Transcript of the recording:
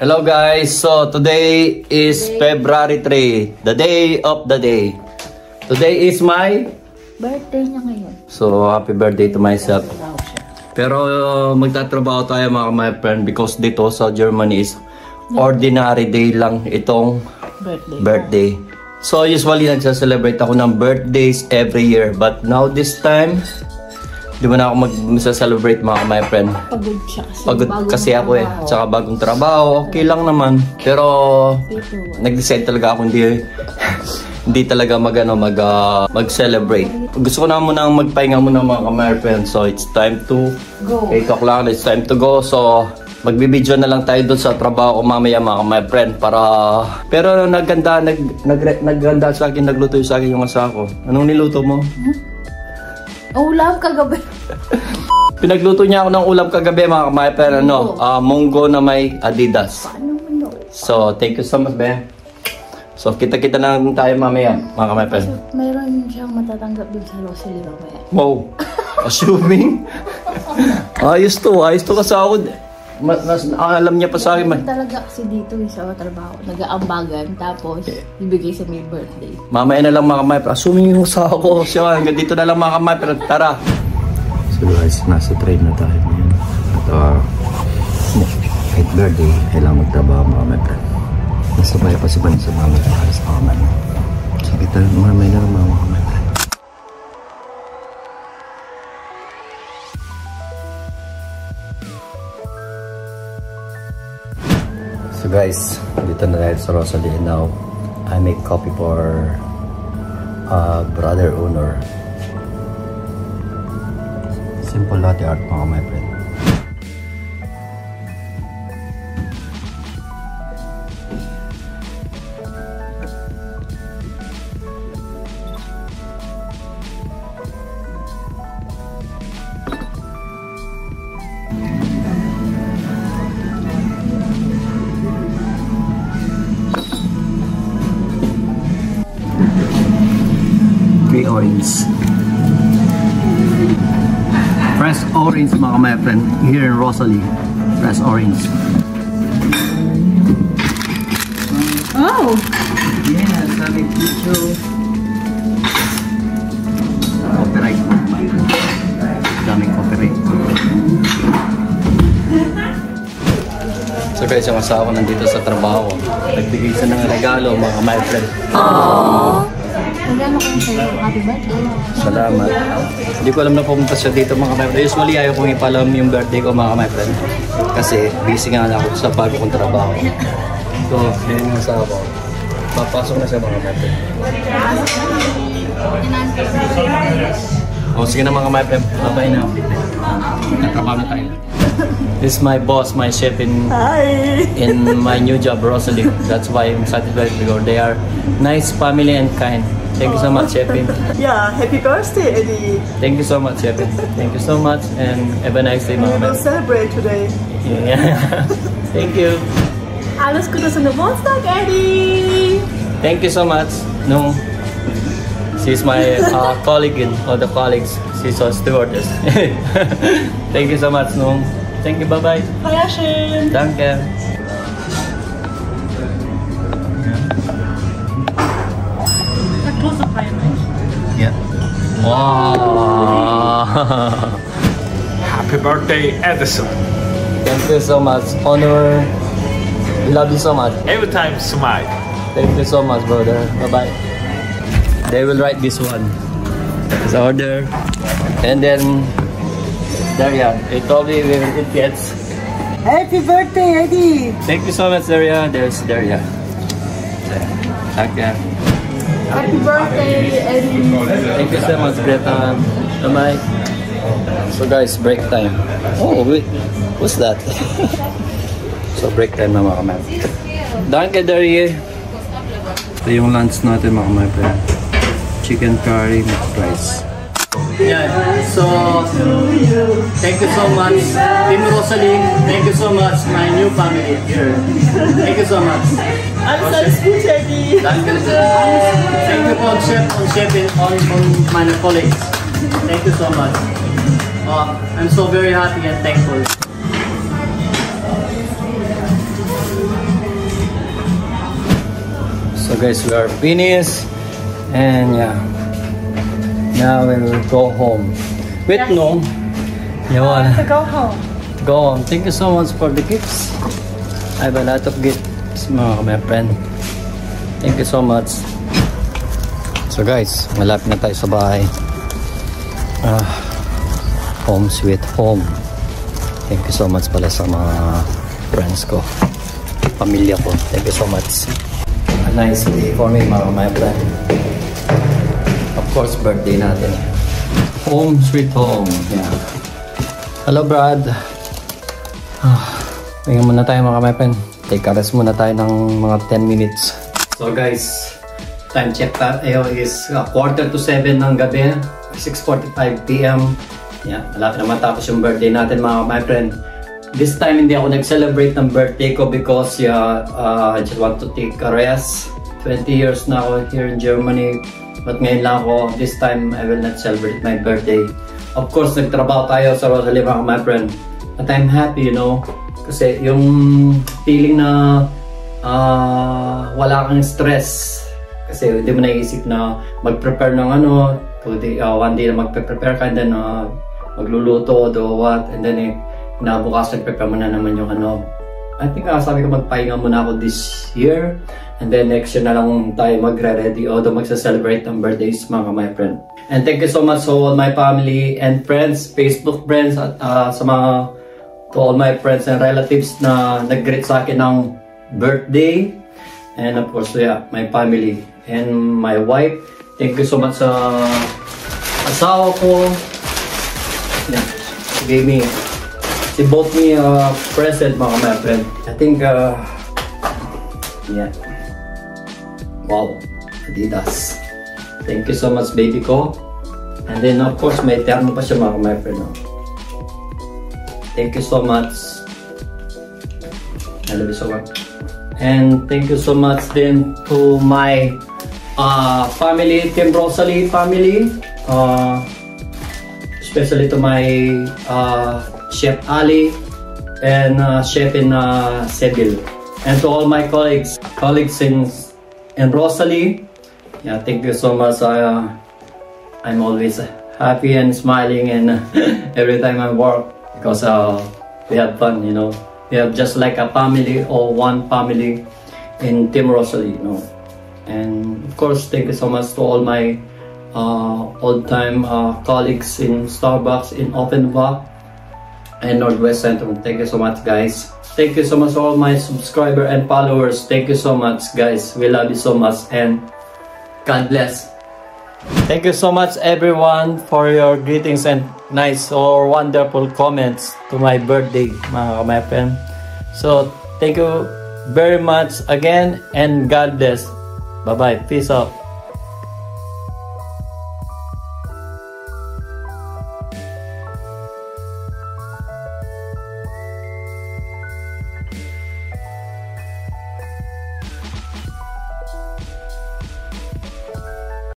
Hello guys, so today is February 3, the day of the day. Today is my birthday niya ngayon. So happy birthday to myself. Pero magtatrabaho tayo mga my friend because dito sa Germany is ordinary day lang itong birthday. So usually nagsa-celebrate ako ng birthdays every year, but now this time di ba na ako mag-celebrate mga my friend. Pagod siya kasi. Pagod kasi ako eh. Tsaka bagong trabaho. Okay lang naman. Pero nag-decide talaga ako hindi talaga mag-celebrate. Gusto ko na muna magpahinga muna mga my friend. So it's time to go. 8 o'clock. It's time to go. So magbibideo na lang tayo doon sa trabaho ko mamaya mga my friend para... Pero naganda sa akin, nagluto sa akin yung asawa ko. Anong niluto mo? Ulam kagabi. Pinagluto niya ako ng ulam kagabi mga kamay, munggo na may Adidas. So, thank you so much, Ben. So, kita-kita na tayo mamaya, mga kamay. Mayroon siyang matatanggap din sa Rosalie mamaya. Wow. Assuming? Ayos to kasi ako. Alam niya pa sa akin. Talaga kasi dito sa trabaho. Nag-aambagan, tapos ibigay sa may birthday. Mamaya na lang mga kamay. Assuming yung usawa ko. Siya, hanggang dito na lang mga kamay. Pero tara. So guys, nasa train na tayo ngayon. At kahit birthday, kailangan magtrabaho mga kamay. Nasabay pa si Ban sa mga kamay. Sa kamay. So kita mamaya na lang mga kamay. So guys, dito na tayo sa Rosalie. Now, I make coffee for brother owner. Simple latte art mga my friend. Orange. Fresh orange mga my friend. Here in Rosalie. Fresh orange. Oh! Yes, daming picture. Copyright. Daming copyright. So guys, yung asawa ko nandito sa trabaho. Nagbigay siya ng regalo mga my friend. Aww! Magano kayo sa'yo? Happy birthday. Salamat. Hindi ko alam na pumunta siya dito mga my friend. Usually ayaw kong ipalam yung birthday ko mga my friend. Kasi busy nga ako sa bago kong trabaho. So, yan yung asawa ko. Papasok na siya mga my friend. O sige na mga my friend. Bye-bye na. Natrabaho na tayo. This is my boss, my chef in my new job, Rosalie. That's why I'm satisfied because they are nice family and kind. Thank you so much, Chefin. Yeah, happy birthday, Eddie. Thank you so much, Chefin. Thank you so much and have a nice day, Mama. We will celebrate today. Yeah. Thank you. Alles Gute zum Geburtstag, Eddie. Thank you so much. No, she's my colleague in all the colleagues. She's a stewardess. Thank you so much, no. Thank you. Bye bye. Feierschön. Danke. Yeah. Wow. Happy birthday, Edison. Thank you so much. Honor. Love you so much. Every time smile. Thank you so much, brother. Bye-bye. They will write this one. It's order. And then, Daria, they told me it gets. Happy birthday, Eddie. Thank you so much, Daria. There's Daria. Okay. Happy birthday, Eddie. Thank you so much, Greta. Bye-bye. So guys, break time. Oh, wait. What's that? So break time na mga kamay. Danke, Daria. Ito yung lunch natin mga kamay. Chicken curry with rice. Yeah, so thank you so much, Team Rosalie. Thank you so much, my new family here. Thank you so much. Alles Gute, Eddie. Thank you for chefing on my colleagues. Thank you so much. I'm so very happy and thankful. So guys, we are finished. And yeah. Now we will go home. Wait, no. You wanna go home. go home. Thank you so much for the gifts. I have a lot of gifts, my friend. Thank you so much. So guys, malapit na tayo sa bahay. Home sweet home. Thank you so much pala sa mga friends ko, pamilya ko. Thank you so much. A nice day for me, my friend. Of course, birthday natin. Home sweet home. Yeah. Hello, Brad. Tingnan muna tayo mga my friend. Take a rest muna tayo ng mga 10 minutes. So guys, time check tayo is 6:45 ng gabi. 6:45 PM. Yeah, malapit na matapos yung birthday natin mga my friend. This time hindi ako nag-celebrate ng birthday ko because I just want to take a rest. 20 years na ako here in Germany. But ngayon lang ako, this time I will not celebrate my birthday. Of course, nagtrabaho tayo sa Rosalie mga my friend. But I'm happy, you know. Kasi yung feeling na wala kang stress. Kasi hindi mo naisip na mag-prepare ng ano. One day na mag-prepare ka and then magluluto o what. And then nabukas nag-prepare mo na naman yung ano. I think sabi ko magpahinga muna ako this year. And then next year na lang tayo magre-ready o magsa-celebrate ng birthdays mga my friend. And thank you so much to all my family and friends, Facebook friends at sa mga to all my friends and relatives na nag-greet sa akin ng birthday. And of course, yeah, my family and my wife. Thank you so much sa asawa ko. Yeah, she bought me a present mga my friend. I think yeah. Wow, Adidas. Thank you so much, baby ko. And then, of course, may terno pa siya mga my friend. Thank you so much. I love you so much. And thank you so much then to my family, Team Rosalie family. Especially to my Chef Ali and Chef in Seville. And to all my colleagues in Rosalie, yeah, thank you so much. I'm always happy and smiling and every time I work because we have fun, you know. We have just like a family or one family in Team Rosalie, you know. And of course, thank you so much to all my old-time colleagues in Starbucks, in Offenbach, and Northwest Centrum. Thank you so much, guys. Thank you so much to all my subscribers and followers. Thank you so much, guys. We love you so much and God bless. Thank you so much, everyone, for your greetings and nice or wonderful comments to my birthday, my friend. So, thank you very much again and God bless. Bye-bye. Peace out.